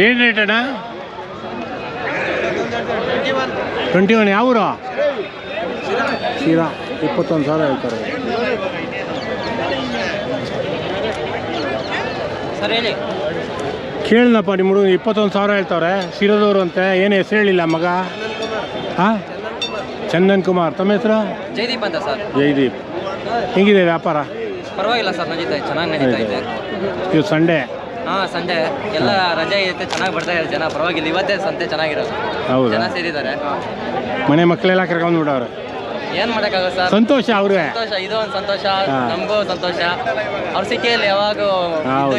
ಏನು ರೇಟ್ ಅಣ್ಣ? 21. ಯಾವ ಊರು? ಶಿರಾ. 21,000 ಹೇಳ್ತಾರೆ. ಸರ್ ಹೇಳಿ. ಕೇಳಿನಪ್ಪ ನಿಮ್ಮ ಹುಡುಗ 21,000 ಹೇಳ್ತವ್ರೆ. ಶಿರದವರು ಅಂತೆ. ಏನು ಹೆಸರು ಹೇಳಿಲ್ಲ ಮಗ? ಹಾಂ, ಚಂದನ್ ಕುಮಾರ್. ತಮ್ಮ ಹೆಸರು? ಜೈದೀಪ್ ಅಂತ ಸರ್. ಜೈದೀಪ್. ಹೆಂಗಿದೆ ವ್ಯಾಪಾರ? ಪರವಾಗಿಲ್ಲ ಸರ್, ನಡೀತಾ ಇದೆ, ಚೆನ್ನಾಗಿ ನಡೀತಾ ಇದೆ. ಇದು ಸಂಡೇ. ಹಾಂ, ಸಂಡೇ ಎಲ್ಲ ರಜೆ ಐತೆ, ಚೆನ್ನಾಗಿ ಬರ್ತಾ ಇದ್ದಾರೆ ಜನ. ಪರವಾಗಿಲ್ಲ, ಇವತ್ತೇ ಸಂತೆ ಚೆನ್ನಾಗಿರೋದು. ಹೌದು, ಜನ ಸೇರಿದ್ದಾರೆ. ಮನೆ ಮಕ್ಕಳೆಲ್ಲ ಕರ್ಕೊಂಡು ಬಿಡವ್ರೆ. ಏನು ಮಾಡೋಕ್ಕಾಗಲ್ಲ ಸರ್, ಸಂತೋಷ ಅವ್ರಿಗೆ. ಸಂತೋಷ, ಇದು ಒಂದು ಸಂತೋಷ, ನಮಗೂ ಸಂತೋಷ. ಅವ್ರ ಸಿಕ್ಕಿಯಲ್ಲಿ ಯಾವಾಗ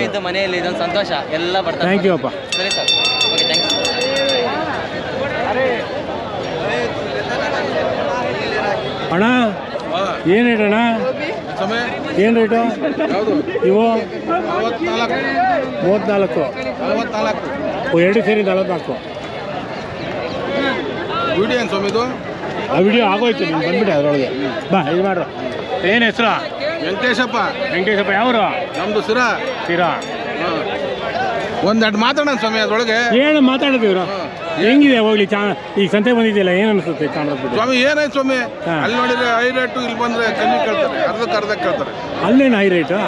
ಇದ್ದು ಮನೆಯಲ್ಲಿ ಇದೊಂದು ಸಂತೋಷ. ಎಲ್ಲ ಬರ್ತಾರೆ. ಥ್ಯಾಂಕ್ ಯು ಅಪ್ಪ. ಸರಿ ಸರ್, ಓಕೆ, ಥ್ಯಾಂಕ್ಸ್. ಅಣ್ಣ ಏನು ರೇಟ್ ಅಣ್ಣ? ಏನು ರೇಟು ಇವು? 34. ಎರಡು ಸೇರಿ 44. ವಿಡಿಯೋ ಏನು ಸ್ವಾಮಿ ಇದು? ಆ ವಿಡಿಯೋ ಆಗೋಯ್ತು, ನೀನು ಬಂದ್ಬಿಟ್ಟೆ ಅದರೊಳಗೆ. ಬಾ, ಇದು ಮಾಡ್ರು. ಏನು ಹೆಸರು? ವೆಂಕಟೇಶಪ್ಪ. ವೆಂಕಟೇಶಪ್ಪ. ಯಾವರು? ನಮ್ಮದು ಶಿರಾ. ಶಿರಾ. ಒಂದೆರಡು ಮಾತಾಡೋಣ ಸ್ವಾಮಿ ಅದರೊಳಗೆ. ಏನು ಮಾತಾಡಿದ್ರು? ಹೆಂಗಿದೆ ಹೋಗ್ಲಿ? ಈಗ ಸಂತೆ ಬಂದಿದೆಯಲ್ಲ, ಏನು ಅನಿಸುತ್ತೆ ಕಾಣೋದು? ಸ್ವಾಮಿ ಏನಾಯ್ತು ಸ್ವಾಮಿ, ಅಲ್ಲಿ ನೋಡಿದ್ರೆ ಹೈ ರೇಟು, ಇಲ್ಲಿ ಬಂದರೆ ಕಮ್ಮಿ ಕೇಳ್ತಾರೆ, ಅರ್ಧಕ್ಕೆ ಕೇಳ್ತಾರೆ. ಅಲ್ಲೇನು ಹೈ ರೇಟು?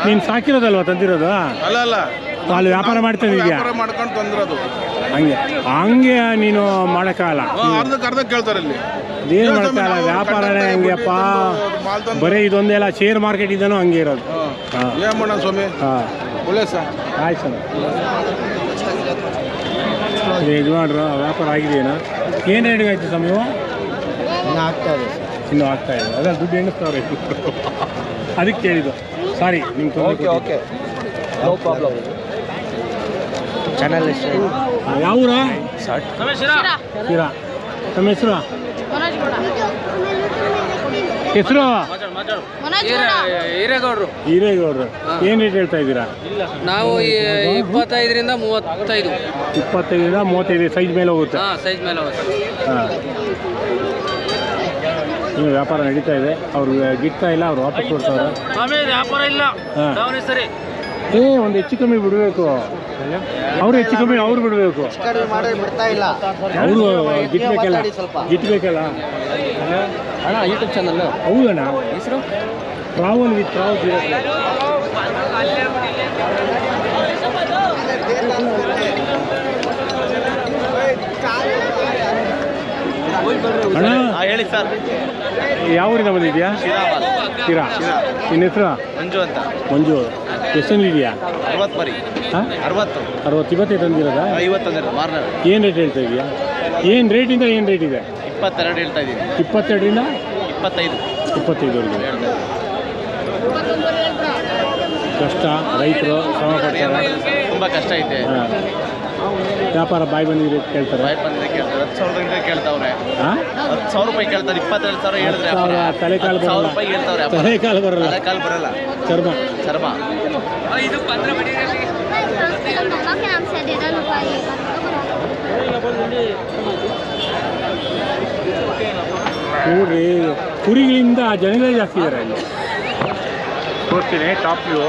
ನೀನು ಸಾಕಿರೋದಲ್ವ ತಂದಿರೋದು? ಅಲ್ಲ ಅಲ್ಲಿ ವ್ಯಾಪಾರ ಮಾಡ್ತಾನಿದ್ಯಾ? ವ್ಯಾಪಾರ ಮಾಡ್ಕೊಂಡು ತಂದಿರೋದು. ಹಂಗೆ ನೀನು ಮಾಡೋಕ್ಕಾಗಲ್ಲ. ಅರ್ಧಕ್ಕೆ ಕೇಳ್ತಾರೆ ಇಲ್ಲಿ. ಏನು ಮಾಡೋಕ್ಕಾಗಲ್ಲ, ವ್ಯಾಪಾರನೇ ಹಂಗೆಪ್ಪ. ಬರೀ ಇದೊಂದೆಲ್ಲ ಶೇರ್ ಮಾರ್ಕೆಟ್ ಇದನ್ನು ಹಂಗೆ ಇರೋದು. ಏನು ಮಾಡೋಣ ಸ್ವಾಮಿ? ಹಾಂ, ಒಳ್ಳೆ ಸರ್. ಆಯ್ತು ಸರ್. ಇದು ಮಾಡ್ರು, ವ್ಯಾಪಾರ ಆಗಿದೆಯೇನಾ? ಏನು ರೇಟಿಗೆ ಆಯ್ತು ಸ್ವಾಮಿ? ಇನ್ನೂ ಆಗ್ತಾ ಇದೆ. ಇನ್ನೂ ಆಗ್ತಾ ಇದೆ. ಅದೇ ದುಡ್ಡು ಎಣಿಸ್ತವ್ರೆ. ಅದಕ್ಕೆ ಕೇಳಿದ್ದು. ಸಾರಿ ನಿಮ್ಗೆ. Okay, no problem. ಚಾನಲ್ ಯಾವ ಊರ? ಶಿರಾ. ತಮ್ಮ ಹೆಸರು? ಹೆಸರು? ಹಿರೇಗೌಡರು. ಹಿರೇಗೌಡರು. ಏನು ರೇಟ್ ಹೇಳ್ತಾ ಇದ್ದೀರಾ? ನಾವು 25ರಿಂದ 35. 25ರಿಂದ 35 ಸೈಜ್ ಮೇಲೆ ಹೋಗುತ್ತೆ. ಹಾಂ, ಸೈಜ್ ಮೇಲೆ ಹೋಗುತ್ತೆ. ಹಾಂ, ಇನ್ನು ವ್ಯಾಪಾರ ನಡೀತಾ ಇದೆ. ಅವ್ರು ಗಿಟ್ತಾ ಇಲ್ಲ, ಅವ್ರು ವಾಪಸ್ ಕೊಡ್ತಾರೆ. ವ್ಯಾಪಾರ ಇಲ್ಲ. ಹಾಂ, ಒಂದು ಹೆಚ್ಚು ಕಮ್ಮಿ ಬಿಡಬೇಕು. ಅವ್ರು ಹೆಚ್ಚು ಕಮ್ಮಿ ಅವ್ರು ಬಿಡಬೇಕು. ಅವರು ಗಿಟ್ಬೇಕಲ್ಲ. ಅಣ್ಣ, ಯೂಟ್ಯೂಬ್ ಚಾನಲ್. ಹೌದಣ್ಣ. ಹೆಸರು ಟ್ರಾವಲ್ ವಿತ್ ಟ್ರಾವಲ್. ಅಣ್ಣ ಹೇಳಿ ಸರ್. ಯಾವ ಊರಿಂದ ಬಂದಿದ್ಯಾ? ಶಿರಾ. ನಿನ್ನ ಹೆಸರು? ಮಂಜು ಅಂತ. ಮಂಜು. ಎಷ್ಟು ಇದೆಯಾ? 60 ಮರಿ. ಹಾಂ, 60. 60. ಇವತ್ತೇ ತಂದಿರೋದಾ? 50 ತಂದಿರೋದು ಮಾರ್ನರ್. ಏನು ರೇಟ್ ಹೇಳ್ತಾ ಇದೆಯಾ? ಏನು ರೇಟಿಂದ ಏನು ರೇಟ್ ಇದೆ? 22 ಹೇಳ್ತಾ ಇದ್ದೀನಿ. 22ರಿಂದ 25. 25ವರೆಗೆ. ಕಷ್ಟ, ರೈತರು ಶ್ರಮ ಪಡ್ತಾರೆ. ತುಂಬ ಕಷ್ಟ ಐತೆ. ಹಾಂ, ವ್ಯಾಪಾರ ಬಾಯಿ ಬಂದಿದ್ರೆ ಕೇಳ್ತಾರೆ. ಬಾಯ್ ಬಂದಿದೆ ಕೇಳ್ತಾರೆ. 10,000 ಕೇಳ್ತಾವ್ರೆ. ಹಾಂ, 10,000 ರೂಪಾಯಿ ಕೇಳ್ತಾರೆ. 22,000 ಹೇಳಿದ್ರೆ ತಲೆಕಾಲು 10,000 ರೂಪಾಯಿ ಹೇಳ್ತಾವ್ರೆ. ತಲೆಕಾಲು ಬರಲ್ಲ. ತಲೆಕಾಲು ಬರಲ್ಲ. ಚರ್ಮ. ನೋಡ್ರಿ, ಕುರಿಗಳಿಂದ ಜನಗಳೇ ಜಾಸ್ತಿ ಇದ್ದಾರೆ ಇಲ್ಲಿ. ತೋರಿಸ್ತೀನಿ ಟಾಪ್ ವ್ಯೂ.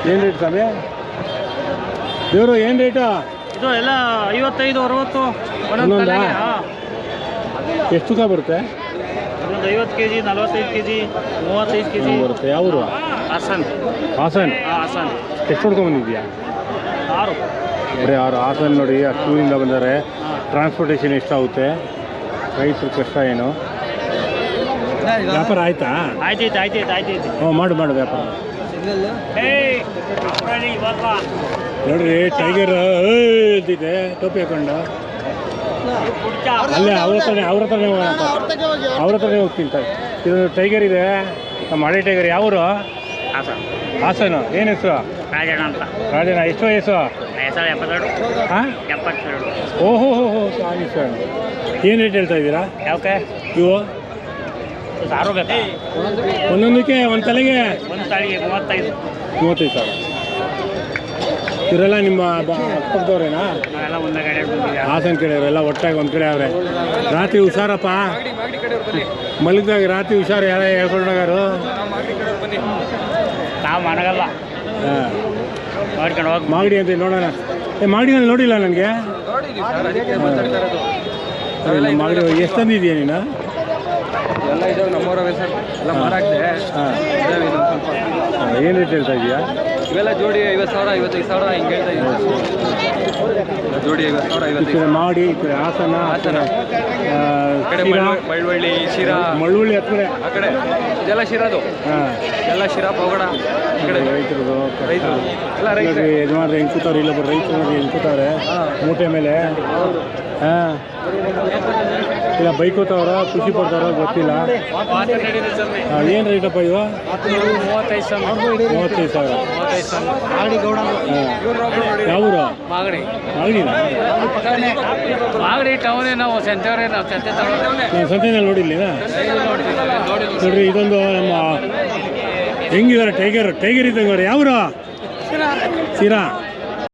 ಏನು ರೇಟ್ ಸ್ವಾಮಿ? ದೇವರು ಏನು ರೇಟು? ಇದು ಎಲ್ಲ 55, 60. ಒಂದೊಂದಾ? ಎಷ್ಟು ತೂಕ ಬರುತ್ತೆ? ಒಂದು 50 kg, 45 kg, 35 kg ಬರುತ್ತೆ. ಯಾವ ಊರು? ಹಾಸನ್. ಹಾಸನ್. ಹಾಸನ್. ಎಷ್ಟು ಹೊಡ್ಕೊಂಡ್ಬಂದಿದ್ಯಾ? 6. ಬರೀ 6. ಹಾಸನ್ ನೋಡಿ, ಅಷ್ಟೂರಿಂದ ಬಂದರೆ ಟ್ರಾನ್ಸ್ಪೋರ್ಟೇಷನ್ ಎಷ್ಟಾಗುತ್ತೆ? ರೈತರು ಕಷ್ಟ ಏನು? ವ್ಯಾಪಾರ ಆಯ್ತಾ? ಆಯ್ತು. ಹ್ಞೂ, ಮಾಡು ವ್ಯಾಪಾರ. ನೋಡ್ರಿ, ಟೈಗರ್ ಇದ್ದಿದೆ, ಟೋಪಿ ಹಾಕೊಂಡು. ಅಲ್ಲೇ ಅವ್ರ ಹತ್ರನೇ ಹೋಗ್ತೀನಿ. ಇದೊಂದು ಟೈಗರ್ ಇದೆ, ನಮ್ಮ ಹಳೆ ಟೈಗರ್. ಯಾವರು? ಹಾಸನ. ಏನು ಹೆಸರು? ರಾಜಣ್ಣ ಅಂತ. ರಾಜಣ್ಣ. ಎಷ್ಟು ವಯಸ್ಸು? ಹೆಸರು 72. ಹಾಂ, 72. ಓಹೋ ಹೋ ಹೋ ಸಾರಿ ಸರ್. ಏನು ರೇಟ್ ಹೇಳ್ತಾ ಇದ್ದೀರಾ ಯಾಕೆ ಇವು? ಸಾರು ಬೇಕಾ? ಒಂದೊಂದಕ್ಕೆ ಒಂದು ತಲೆಗೆ ಒಂದು ತಾಳಿಗೆ 35. 35 ಸಾವಿರ. ಇವರೆಲ್ಲ ನಿಮ್ಮ ಪಕ್ಕದವ್ರೇನಾ? ನಾವೆಲ್ಲ ಒಂದೇ ಕಡೆ ಬಂದಿದ್ದೀವಿ. ಹಾಸನ ಕಡೆಯವರೆಲ್ಲ ಒಟ್ಟಾಗಿ ಒಂದು ಕಡೆ ಅವ್ರೆ. ರಾತ್ರಿ ಹುಷಾರಪ್ಪ, ಮಲಗಿದಾಗ ರಾತ್ರಿ ಹುಷಾರು. ಯಾರ ಹೇಳ್ಕೊಂಡಾಗಾರು ನಾವು ಮನಗಲ್ಲ, ಹಾಂ, ಮಾಡ್ಕೊಂಡು ಹೋಗಿ. ಮಾಗಡಿ ಅಂತ ನೋಡೋಣ. ಮಾಗಡಿನಲ್ಲಿ ನೋಡಿಲ್ಲ ನನಗೆ. ಮಾಗಡಿ ಎಷ್ಟು ತಂದಿದೀಯ ನೀನು? ಎಲ್ಲ ಇದಾವೆ ನಮ್ಮೂರವೇ ಸರ್, ಎಲ್ಲ ಮಾರಾಕ್ದೆ. ಹಾಂ, ಏನು ರೇಟ್ ಹೇಳ್ತಾ ಇದೆಯಾ? ಇವೆಲ್ಲ ಜೋಡಿ 50,000 55,000 ಹಿಂಗೆ ಹೇಳ್ತಾ ಇದ್ದೀವಿ. ಜೋಡಿ 50,000 ಈ ಕಡೆ ಮಾಡಿ, ಈ ಕಡೆ ಹಾಸನ, ಹಾಸನ. ಕಡೆ ಶಿರಾ, ಮಳವಳ್ಳಿ, ಶಿರಾ, ಮಳ್ಳವಳ್ಳಿ ಹತ್ತು ಕಡೆ. ಆ ಕಡೆ ಇದೆಲ್ಲ ಶಿರಾದು. ಹಾಂ, ಎಲ್ಲ ಶಿರಾ, ಪೌಗಡ ಈ ಕಡೆ ರೈತರದು. ರೈತರು ಎಲ್ಲ ರೈತರು. ಯಜಮಾನ್ರು ಹೆಂಗೆ ಕೂತವ್ರು, ಇಲ್ಲೊಬ್ಬರು ರೈತರು ನೋಡಿ ಹೆಂಗೆ ಕೂತವ್ರೆ ಮೂಟೆ ಮೇಲೆ. ಹಾಂ, ಇಲ್ಲ ಬೈಕೋತವ್ರ, ಖುಷಿ ಪಡ್ತಾರೋ ಗೊತ್ತಿಲ್ಲ. ಏನು ರೇಟಪ್ಪ ಇದು? 35 ಸಾವಿರ. 35 ಸಾವಿರ. ಹಾಂ, ಯಾವೂರು? ಮಾಗಡಿ. ಮಾಗಡಿನ? ಮಾಗಡಿ ಟೌನೇ, ನಾವು ಸೆಂಟರೇ, ನಾವು ಸಂತೆ ತಗೊಳ್ಳೋದು. ನಾನು ಸಂತೆನಲ್ಲಿ ನೋಡಿಲ್ಲ. ನೋಡ್ರಿ, ಇದೊಂದು ನಮ್ಮ ಹೆಂಗಿದ್ದಾರೆ ಟೈಗರ್. ಟೈಗರ್ ಇದ್ದಂಗೆ ಅವ್ರು. ಯಾವರು? ಸಿರಾ.